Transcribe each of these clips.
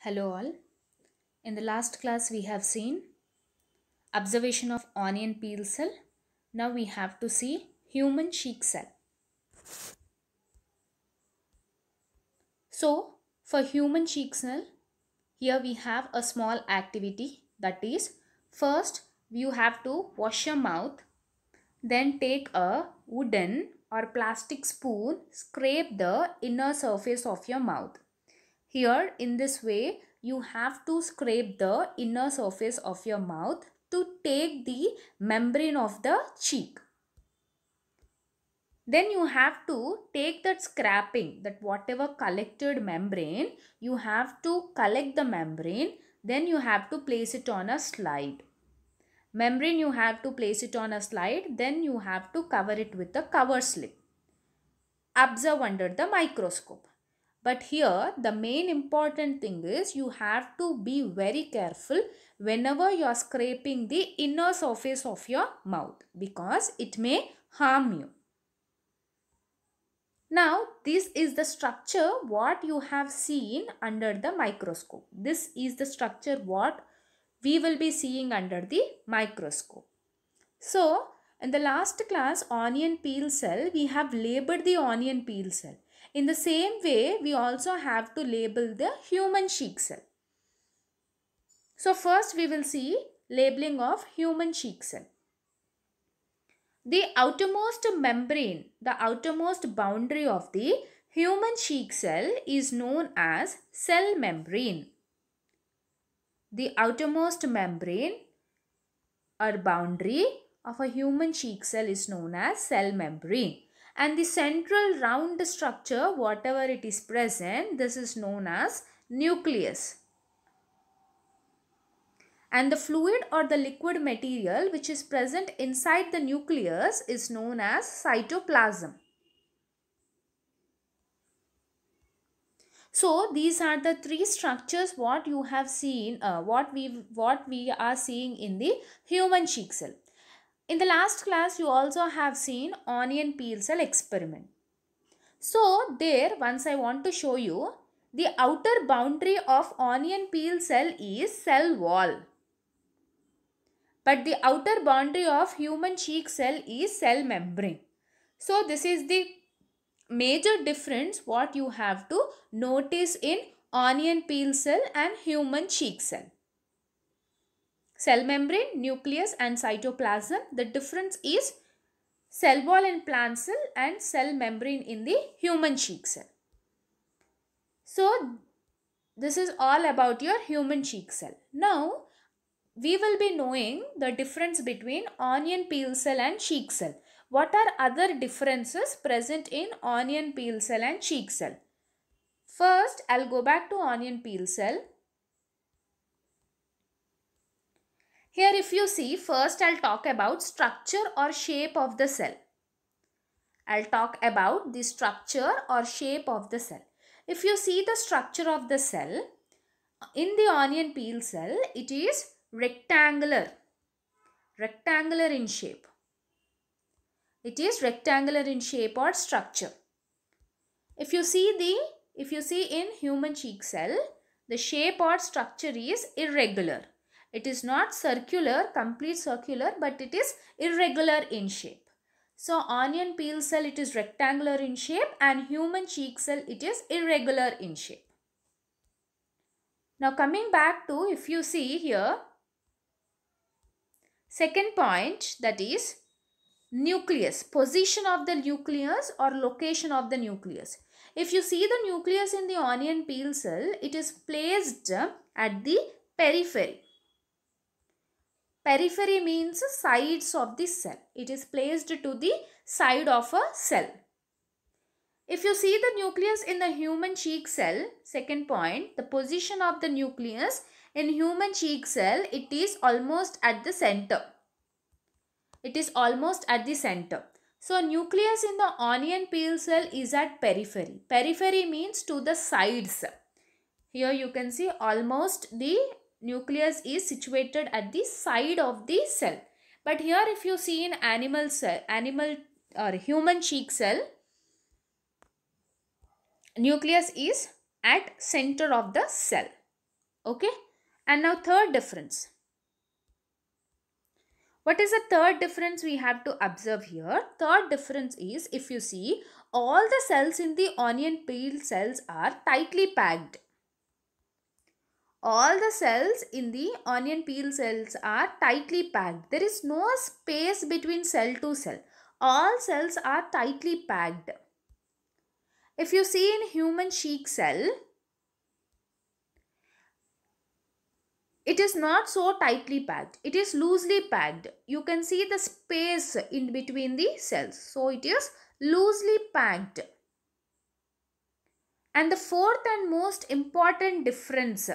Hello all. In the last class we have seen observation of onion peel cell. Now we have to see human cheek cell. So for human cheek cell, here we have a small activity, that is, first you have to wash your mouth, then take a wooden or plastic spoon, scrape the inner surface of your mouth. Here in this way you have to scrape the inner surface of your mouth to take the membrane of the cheek. Then you have to take that scraping, that whatever collected membrane, you have to collect the membrane, then you have to place it on a slide. Membrane you have to place it on a slide, then you have to cover it with a cover slip. Observe under the microscope. But here the main important thing is you have to be very careful whenever you are scraping the inner surface of your mouth, because it may harm you. Now this is the structure what you have seen under the microscope. This is the structure what we will be seeing under the microscope. So in the last class onion peel cell, we have labeled the onion peel cell. In the same way we also have to label the human cheek cell. So first we will see labeling of human cheek cell. The outermost membrane, the outermost boundary of the human cheek cell is known as cell membrane. The outermost membrane or boundary of a human cheek cell is known as cell membrane. And the central round structure, whatever it is present, this is known as nucleus. And the fluid or the liquid material which is present inside the nucleus is known as cytoplasm. So these are the three structures what you have seen, what we are seeing in the human cheek cell. In the last class you also have seen onion peel cell experiment. So there once I want to show you the outer boundary of onion peel cell is cell wall. But the outer boundary of human cheek cell is cell membrane. So this is the major difference what you have to notice in onion peel cell and human cheek cell. Cell membrane, nucleus and cytoplasm. The difference is cell wall in plant cell and cell membrane in the human cheek cell. So this is all about your human cheek cell. Now we will be knowing the difference between onion peel cell and cheek cell. What are other differences present in onion peel cell and cheek cell? First, I'll go back to onion peel cell. Here if you see, first I'll talk about structure or shape of the cell. I'll talk about the structure or shape of the cell. If you see the structure of the cell, in the onion peel cell, it is rectangular in shape. It is rectangular in shape or structure. If you see in human cheek cell, the shape or structure is irregular. It is not circular, complete circular, but it is irregular in shape. So onion peel cell, it is rectangular in shape, and human cheek cell, it is irregular in shape. Now coming back to, if you see here, second point, that is nucleus, position of the nucleus or location of the nucleus. If you see the nucleus in the onion peel cell, it is placed at the periphery. Periphery means sides of the cell. It is placed to the side of a cell. If you see the nucleus in the human cheek cell, second point, the position of the nucleus in human cheek cell, it is almost at the center. It is almost at the center. So nucleus in the onion peel cell is at periphery. Periphery means to the sides. Here you can see almost the nucleus is situated at the side of the cell. But here if you see in animal or human cheek cell, nucleus is at center of the cell. Okay. And now third difference. What is the third difference we have to observe here? Third difference is, if you see, all the cells in the onion peel cells are tightly packed. All the cells in the onion peel cells are tightly packed. There is no space between cell to cell. All cells are tightly packed. If you see in human cheek cell, it is not so tightly packed. It is loosely packed. You can see the space in between the cells. So it is loosely packed. And the fourth and most important difference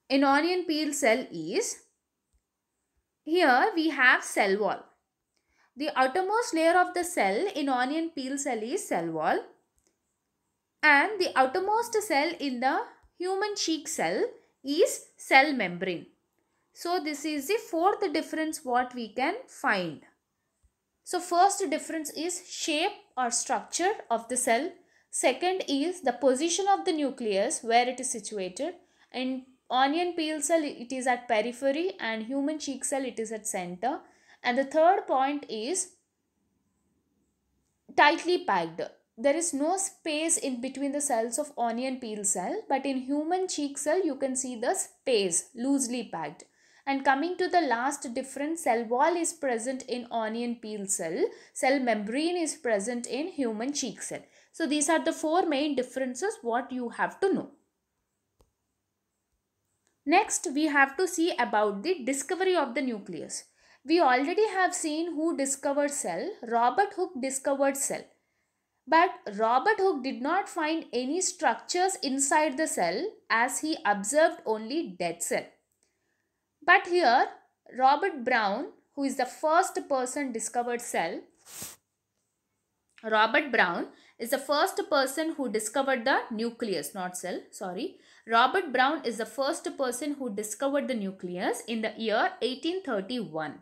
in onion peel cell is, here we have cell wall. The outermost layer of the cell in onion peel cell is cell wall, and the outermost cell in the human cheek cell is cell membrane. So this is the fourth difference what we can find. So first difference is shape or structure of the cell. Second is the position of the nucleus, where it is situated. In onion peel cell it is at periphery, and human cheek cell it is at center. And the third point is tightly packed. There is no space in between the cells of onion peel cell, but in human cheek cell you can see the space, loosely packed. And coming to the last difference, cell wall is present in onion peel cell, cell membrane is present in human cheek cell. So these are the four main differences what you have to know. Next, we have to see about the discovery of the nucleus. We already have seen who discovered cell. Robert Hooke discovered cell. But Robert Hooke did not find any structures inside the cell, as he observed only dead cell. But here, Robert Brown, who is the first person discovered cell, Robert Brown is the first person who discovered the nucleus, not cell, sorry. Robert Brown is the first person who discovered the nucleus in the year 1831.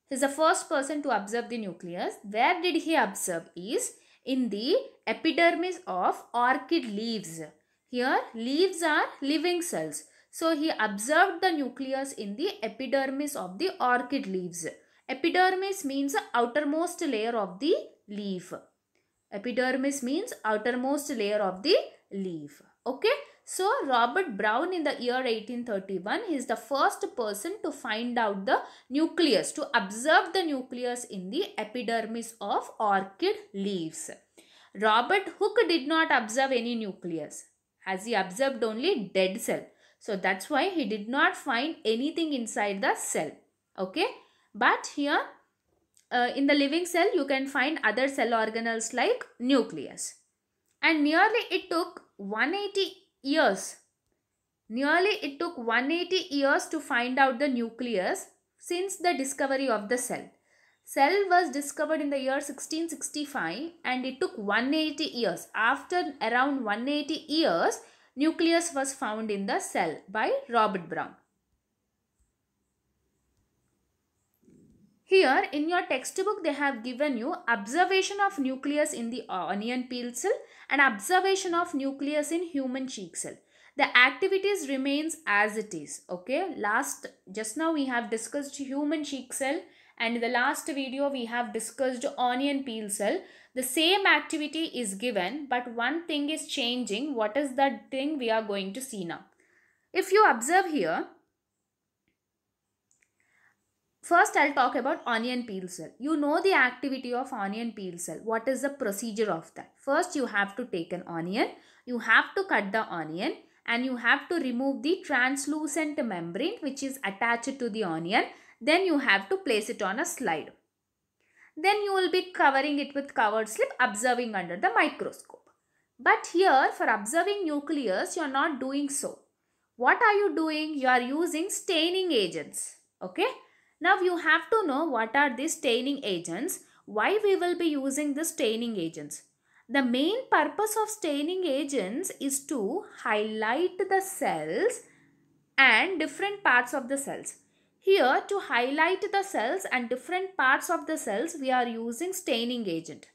He is the first person to observe the nucleus. Where did he observe is in the epidermis of orchid leaves. Here leaves are living cells. So he observed the nucleus in the epidermis of the orchid leaves. Epidermis means the outermost layer of the leaf. Epidermis means outermost layer of the leaf. Okay. So Robert Brown in the year 1831 is the first person to find out the nucleus, to observe the nucleus in the epidermis of orchid leaves. Robert Hooke did not observe any nucleus, as he observed only dead cell. So that's why he did not find anything inside the cell. Okay. But here in the living cell you can find other cell organelles like nucleus. And nearly it took 180 years. Nearly it took 180 years to find out the nucleus since the discovery of the cell. Cell was discovered in the year 1665 and it took 180 years. After around 180 years, nucleus was found in the cell by Robert Brown. Here in your textbook they have given you observation of nucleus in the onion peel cell and observation of nucleus in human cheek cell. The activities remains as it is. Okay, just now we have discussed human cheek cell, and in the last video we have discussed onion peel cell. The same activity is given, but one thing is changing. What is that thing we are going to see now? If you observe here, first I'll talk about onion peel cell. You know the activity of onion peel cell. What is the procedure of that? First you have to take an onion, you have to cut the onion, and you have to remove the translucent membrane which is attached to the onion. Then you have to place it on a slide. Then you will be covering it with covered slip, observing under the microscope. But here for observing nucleus you are not doing so. What are you doing? You are using staining agents. Okay. Now you have to know what are these staining agents, why we will be using the staining agents. The main purpose of staining agents is to highlight the cells and different parts of the cells. Here to highlight the cells and different parts of the cells we are using staining agent.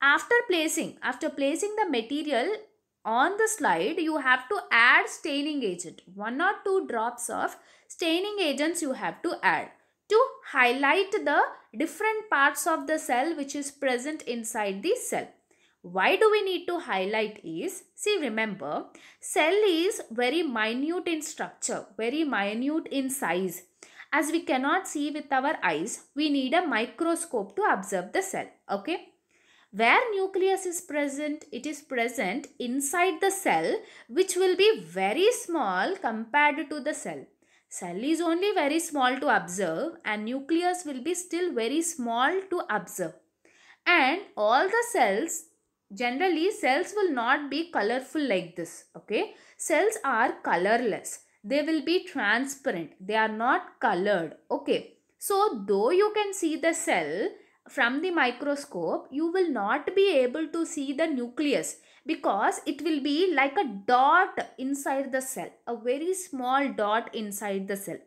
After placing the material On the slide you have to add staining agent. 1 or 2 drops of staining agents you have to add to highlight the different parts of the cell which is present inside the cell. Why do we need to highlight is, see, remember, cell is very minute in structure, very minute in size. As we cannot see with our eyes, we need a microscope to observe the cell. Okay. Where nucleus is present, it is present inside the cell, which will be very small compared to the cell. Cell is only very small to observe and nucleus will be still very small to observe. And all the cells, generally cells will not be colorful like this. Okay, cells are colorless. They will be transparent. They are not colored. Okay, so though you can see the cell from the microscope, you will not be able to see the nucleus because it will be like a dot inside the cell, a very small dot inside the cell.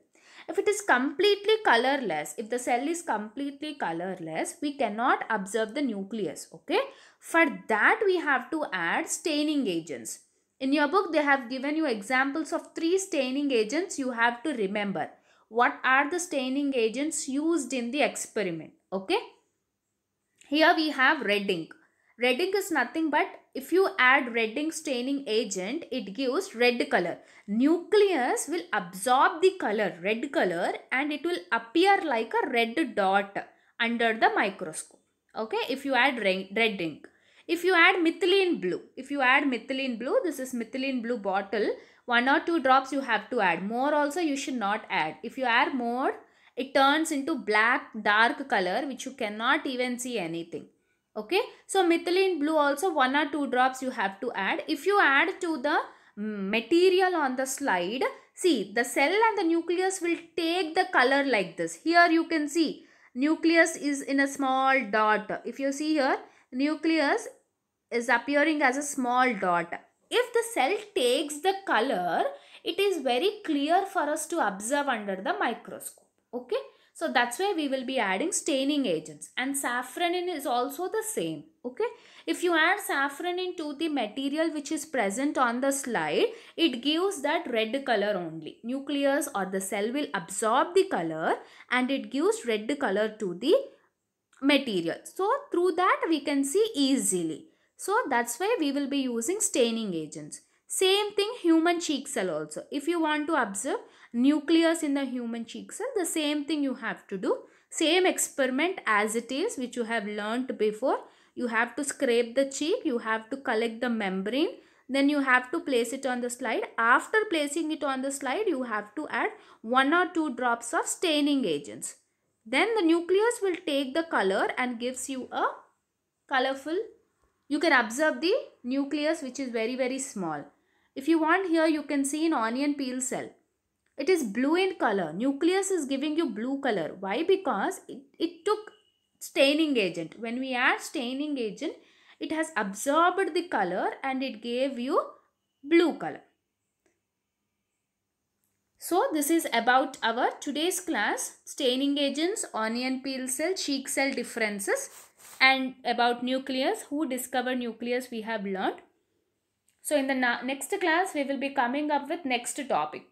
If it is completely colorless, if the cell is completely colorless, we cannot observe the nucleus. Okay, for that we have to add staining agents. In your book they have given you examples of 3 staining agents. You have to remember what are the staining agents used in the experiment. Okay, here we have red ink. Red ink is nothing but if you add red ink staining agent, it gives red color. Nucleus will absorb the color, red color, and it will appear like a red dot under the microscope. Okay, if you add red ink. If you add methylene blue, this is methylene blue bottle, 1 or 2 drops you have to add. More also you should not add. If you add more, it turns into black dark color which you cannot even see anything. Okay, so methylene blue also 1 or 2 drops you have to add. If you add to the material on the slide, see, the cell and the nucleus will take the color like this. Here you can see nucleus is in a small dot. If you see here, nucleus is appearing as a small dot. If the cell takes the color, it is very clear for us to observe under the microscope. Okay, so that's why we will be adding staining agents, and safranin is also the same. Okay, if you add safranin to the material which is present on the slide, it gives that red color only. Nucleus or the cell will absorb the color and it gives red color to the material. So through that we can see easily. So that's why we will be using staining agents. Same thing human cheek cell also. If you want to observe nucleus in the human cheek cell, the same thing you have to do. Same experiment as it is which you have learnt before. You have to scrape the cheek, you have to collect the membrane, then you have to place it on the slide. After placing it on the slide, you have to add 1 or 2 drops of staining agents. Then the nucleus will take the color and gives you a colorful. You can observe the nucleus which is very small. If you want, here you can see an onion peel cell. It is blue in color. Nucleus is giving you blue color. Why? Because it took staining agent. When we add staining agent, it has absorbed the color and it gave you blue color. So this is about our today's class, staining agents, onion peel cell, cheek cell differences, and about nucleus. Who discovered nucleus we have learned. So in the next class we will be coming up with next topic.